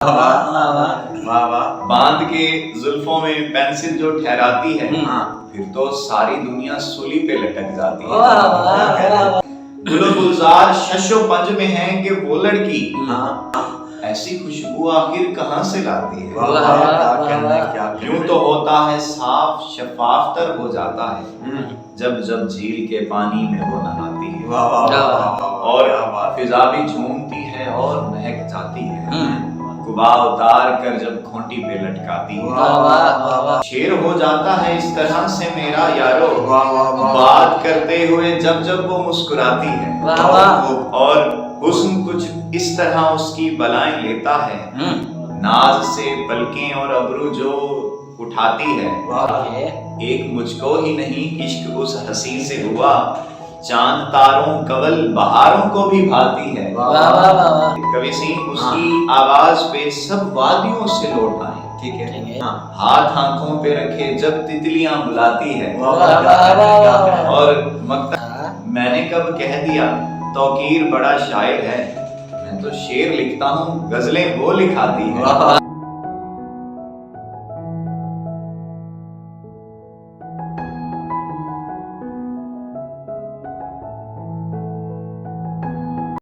वाह वाह। बांध के जुल्फों में पेंसिल जो ठहराती है, फिर तो सारी दुनिया सूली पे लटक जाती है। गुलो गुलजार शशो पंज में है कि वो लड़की ऐसी खुशबू आखिर कहाँ से लाती है। यूं तो होता है साफ शफाफ तर हो जाता है जब जब झील के पानी में वो नहाती है। और फिजा भी झूमती है और महक जाती है गुबा उतार कर जब खोटी पे लटकाती है। शेर हो जाता है इस तरह से मेरा यारो बात करते हुए जब जब वो मुस्कुराती है। और हुस्न कुछ इस तरह उसकी बलाएं लेता है, नाज से पलकें और अबरू जो उठाती है। एक मुझको ही नहीं इश्क उस हंसी से हुआ, चांद तारों कवल बहारों को भी भाती है। कवि सिंह उसकी आवाज पे सब वादियों से लौट आए। ठीक है, हाथ आंखों पे रखे जब तितलियां बुलाती है। और मकता मैंने कब कह दिया तौकीर बड़ा शायर है, मैं तो शेर लिखता हूँ गजलें वो लिखाती है।